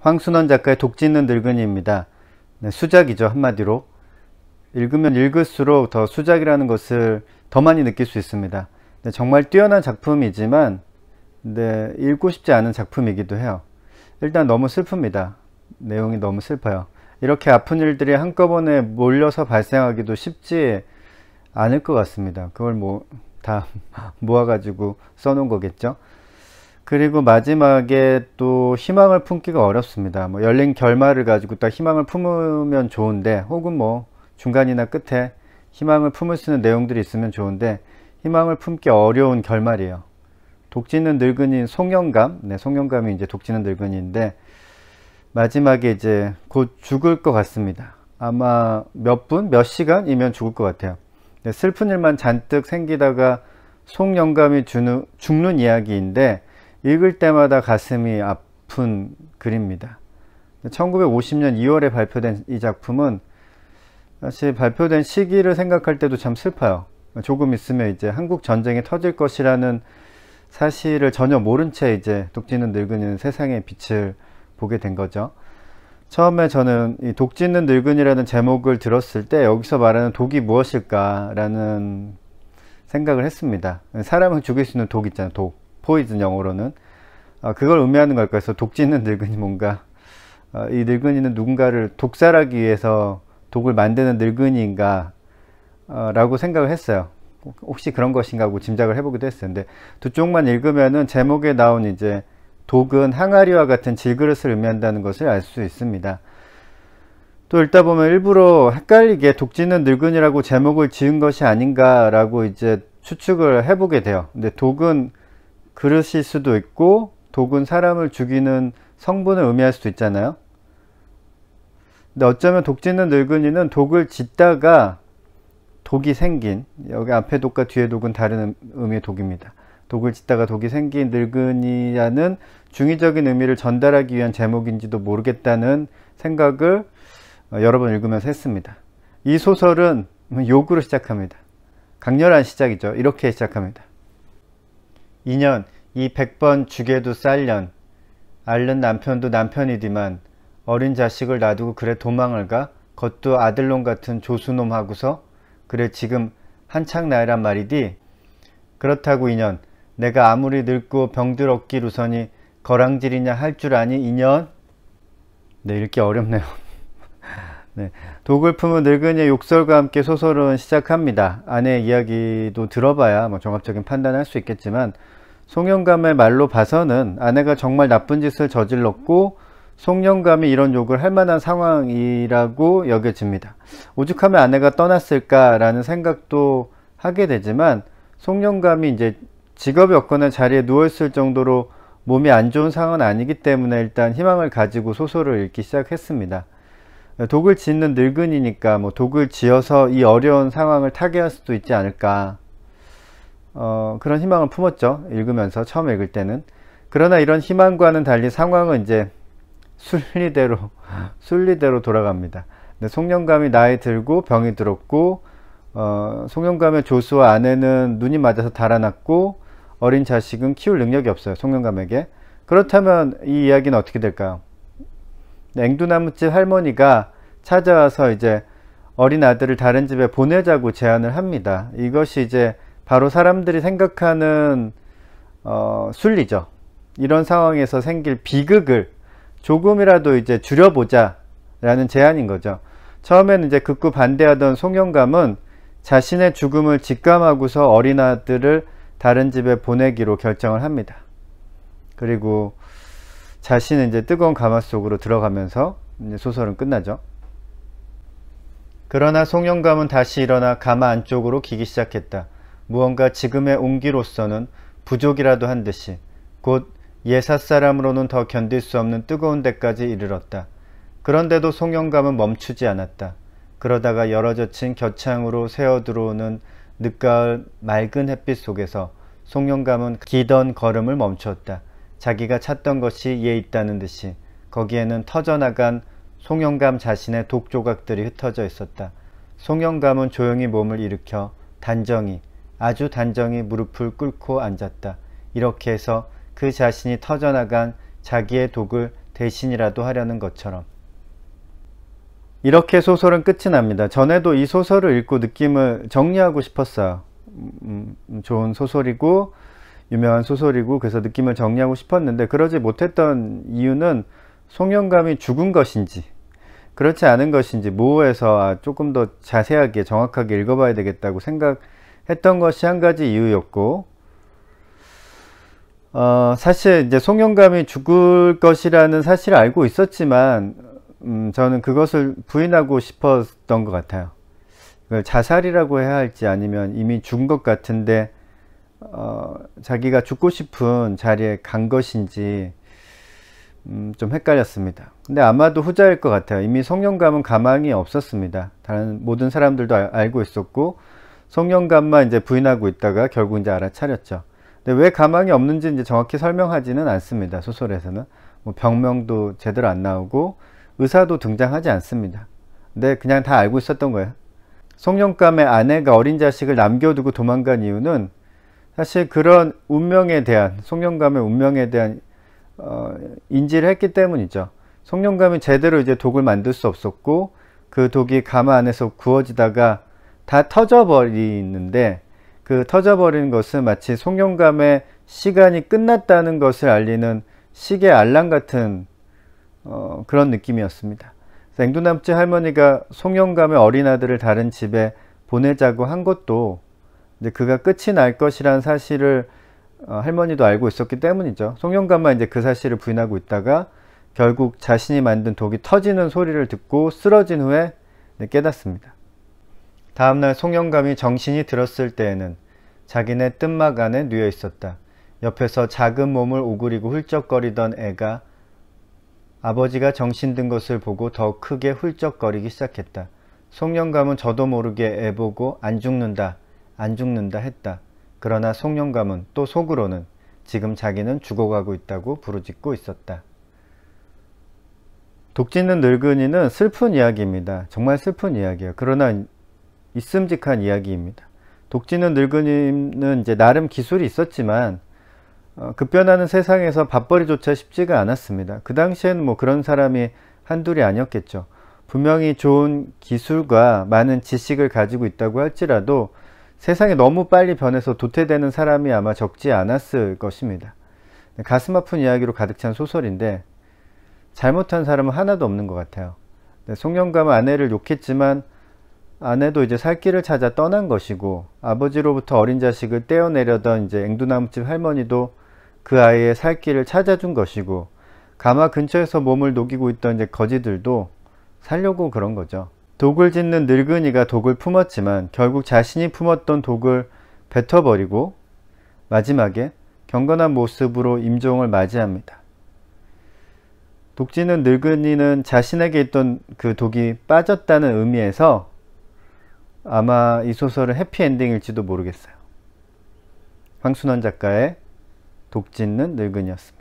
황순원 작가의 독 짖는 늙은이입니다. 네, 수작이죠, 한마디로. 읽으면 읽을수록 더 수작이라는 것을 더 많이 느낄 수 있습니다. 네, 정말 뛰어난 작품이지만 네, 읽고 싶지 않은 작품이기도 해요. 일단 너무 슬픕니다. 내용이 너무 슬퍼요. 이렇게 아픈 일들이 한꺼번에 몰려서 발생하기도 쉽지 않을 것 같습니다. 그걸 뭐 다 모아가지고 써놓은 거겠죠. 그리고 마지막에 또 희망을 품기가 어렵습니다. 뭐 열린 결말을 가지고 딱 희망을 품으면 좋은데, 혹은 뭐 중간이나 끝에 희망을 품을 수 있는 내용들이 있으면 좋은데, 희망을 품기 어려운 결말이에요. 독 짖는 늙은이인 송영감, 네, 송영감이 이제 독 짖는 늙은이인데 마지막에 이제 곧 죽을 것 같습니다. 아마 몇 분, 몇 시간이면 죽을 것 같아요. 네, 슬픈 일만 잔뜩 생기다가 송영감이 죽는 이야기인데 읽을 때마다 가슴이 아픈 글입니다. 1950년 2월에 발표된 이 작품은 사실 발표된 시기를 생각할 때도 참 슬퍼요. 조금 있으면 이제 한국 전쟁이 터질 것이라는 사실을 전혀 모른 채 이제 독 짖는 늙은이는 세상의 빛을 보게 된 거죠. 처음에 저는 이 독 짖는 늙은이라는 제목을 들었을 때 여기서 말하는 독이 무엇일까 라는 생각을 했습니다. 사람을 죽일 수 있는 독 있잖아요. 독, 포이즌 영어로는. 그걸 의미하는 걸까. 그래서 독 짖는 늙은이, 뭔가 이 늙은이는 누군가를 독살하기 위해서 독을 만드는 늙은이인가 라고 생각을 했어요. 혹시 그런 것인가 하고 짐작을 해보기도 했어요. 근데 두 쪽만 읽으면은 제목에 나온 이제 독은 항아리와 같은 질그릇을 의미한다는 것을 알 수 있습니다. 또 읽다 보면 일부러 헷갈리게 독 짖는 늙은이라고 제목을 지은 것이 아닌가 라고 이제 추측을 해보게 돼요. 근데 독은 그릇일 수도 있고 독은 사람을 죽이는 성분을 의미할 수도 있잖아요. 근데 어쩌면 독 짖는 늙은이는 독을 짓다가 독이 생긴, 여기 앞에 독과 뒤에 독은 다른 의미의 독입니다. 독을 짓다가 독이 생긴 늙은이라는 중의적인 의미를 전달하기 위한 제목인지도 모르겠다는 생각을 여러 번 읽으면서 했습니다. 이 소설은 욕으로 시작합니다. 강렬한 시작이죠. 이렇게 시작합니다. 2년 이 100번 죽여도 쌀년, 앓는 남편도 남편이디만 어린 자식을 놔두고 그래 도망을 가? 그것도 아들놈 같은 조수놈 하고서? 그래 지금 한창 나이란 말이디? 그렇다고 2년 내가 아무리 늙고 병들 없기로서니 거랑질이냐 할 줄 아니 2년? 네, 읽기 어렵네요. 네, 독을 품은 늙은이의 욕설과 함께 소설은 시작합니다. 아내의 이야기도 들어봐야 뭐 종합적인 판단을 할 수 있겠지만 송영감의 말로 봐서는 아내가 정말 나쁜 짓을 저질렀고 송영감이 이런 욕을 할 만한 상황이라고 여겨집니다. 오죽하면 아내가 떠났을까라는 생각도 하게 되지만 송영감이 이제 직업이 없거나 자리에 누워있을 정도로 몸이 안 좋은 상황은 아니기 때문에 일단 희망을 가지고 소설을 읽기 시작했습니다. 독을 짓는 늙은이니까 뭐 독을 지어서 이 어려운 상황을 타개할 수도 있지 않을까, 그런 희망을 품었죠. 읽으면서 처음 읽을 때는. 그러나 이런 희망과는 달리 상황은 이제 순리대로 돌아갑니다. 송영감이 나이 들고 병이 들었고 송영감의 조수와 아내는 눈이 맞아서 달아났고 어린 자식은 키울 능력이 없어요. 송영감에게. 그렇다면 이 이야기는 어떻게 될까요? 앵두나무집 할머니가 찾아와서 이제 어린 아들을 다른 집에 보내자고 제안을 합니다. 이것이 이제 바로 사람들이 생각하는 순리죠. 이런 상황에서 생길 비극을 조금이라도 이제 줄여보자 라는 제안인 거죠. 처음에는 이제 극구 반대하던 송영감은 자신의 죽음을 직감하고서 어린 아들을 다른 집에 보내기로 결정을 합니다. 그리고 자신은 이제 뜨거운 가마 속으로 들어가면서 이제 소설은 끝나죠. 그러나 송영감은 다시 일어나 가마 안쪽으로 기기 시작했다. 무언가 지금의 온기로서는 부족이라도 한 듯이 곧 예삿사람으로는 더 견딜 수 없는 뜨거운 데까지 이르렀다. 그런데도 송영감은 멈추지 않았다. 그러다가 열어젖힌 겨창으로 새어 들어오는 늦가을 맑은 햇빛 속에서 송영감은 기던 걸음을 멈추었다. 자기가 찾던 것이 예 있다는 듯이 거기에는 터져나간 송영감 자신의 독조각들이 흩어져 있었다. 송영감은 조용히 몸을 일으켜 단정히, 아주 단정히 무릎을 꿇고 앉았다. 이렇게 해서 그 자신이 터져나간 자기의 독을 대신이라도 하려는 것처럼. 이렇게 소설은 끝이 납니다. 전에도 이 소설을 읽고 느낌을 정리하고 싶었어요. 좋은 소설이고 유명한 소설이고 그래서 느낌을 정리하고 싶었는데 그러지 못했던 이유는 송영감이 죽은 것인지 그렇지 않은 것인지 모호해서 조금 더 자세하게 정확하게 읽어봐야 되겠다고 생각했던 것이 한 가지 이유였고, 사실 이제 송영감이 죽을 것이라는 사실을 알고 있었지만 저는 그것을 부인하고 싶었던 것 같아요. 이걸 자살이라고 해야 할지 아니면 이미 죽은 것 같은데 자기가 죽고 싶은 자리에 간 것인지 좀 헷갈렸습니다. 근데 아마도 후자일 것 같아요. 이미 송영감은 가망이 없었습니다. 다른 모든 사람들도 알고 있었고 송영감만 이제 부인하고 있다가 결국 이제 알아차렸죠. 근데 왜 가망이 없는지 이제 정확히 설명하지는 않습니다. 소설에서는 뭐 병명도 제대로 안 나오고 의사도 등장하지 않습니다. 근데 그냥 다 알고 있었던 거예요. 송영감의 아내가 어린 자식을 남겨두고 도망간 이유는 사실 그런 운명에 대한 송영감의 운명에 대한 인지를 했기 때문이죠. 송영감이 제대로 이제 독을 만들 수 없었고 그 독이 가마 안에서 구워지다가 다 터져버리는데 그 터져버리는 것은 마치 송영감의 시간이 끝났다는 것을 알리는 시계 알람 같은 그런 느낌이었습니다. 앵두남집 할머니가 송영감의 어린 아들을 다른 집에 보내자고 한 것도 이제 그가 끝이 날 것이라는 사실을 할머니도 알고 있었기 때문이죠. 송영감만 이제 그 사실을 부인하고 있다가 결국 자신이 만든 독이 터지는 소리를 듣고 쓰러진 후에 깨닫습니다. 다음날 송영감이 정신이 들었을 때에는 자기네 뜸막 안에 누워 있었다. 옆에서 작은 몸을 오그리고 훌쩍거리던 애가 아버지가 정신 든 것을 보고 더 크게 훌쩍거리기 시작했다. 송영감은 저도 모르게 애 보고 안 죽는다, 안 죽는다 했다. 그러나 송영감은 또 속으로는 지금 자기는 죽어가고 있다고 부르짖고 있었다. 독짓는 늙은이는 슬픈 이야기입니다. 정말 슬픈 이야기예요. 그러나 있음직한 이야기입니다. 독짓는 늙은이는 이제 나름 기술이 있었지만 급변하는 세상에서 밥벌이조차 쉽지가 않았습니다. 그 당시에는 뭐 그런 사람이 한둘이 아니었겠죠. 분명히 좋은 기술과 많은 지식을 가지고 있다고 할지라도 세상이 너무 빨리 변해서 도태되는 사람이 아마 적지 않았을 것입니다. 가슴 아픈 이야기로 가득 찬 소설인데 잘못한 사람은 하나도 없는 것 같아요. 송영감은 아내를 욕했지만 아내도 이제 살 길을 찾아 떠난 것이고 아버지로부터 어린 자식을 떼어내려던 이제 앵두나무집 할머니도 그 아이의 살 길을 찾아준 것이고 가마 근처에서 몸을 녹이고 있던 이제 거지들도 살려고 그런 거죠. 독을 짓는 늙은이가 독을 품었지만 결국 자신이 품었던 독을 뱉어버리고 마지막에 경건한 모습으로 임종을 맞이합니다. 독짓는 늙은이는 자신에게 있던 그 독이 빠졌다는 의미에서 아마 이 소설은 해피엔딩일지도 모르겠어요. 황순원 작가의 독짓는 늙은이였습니다.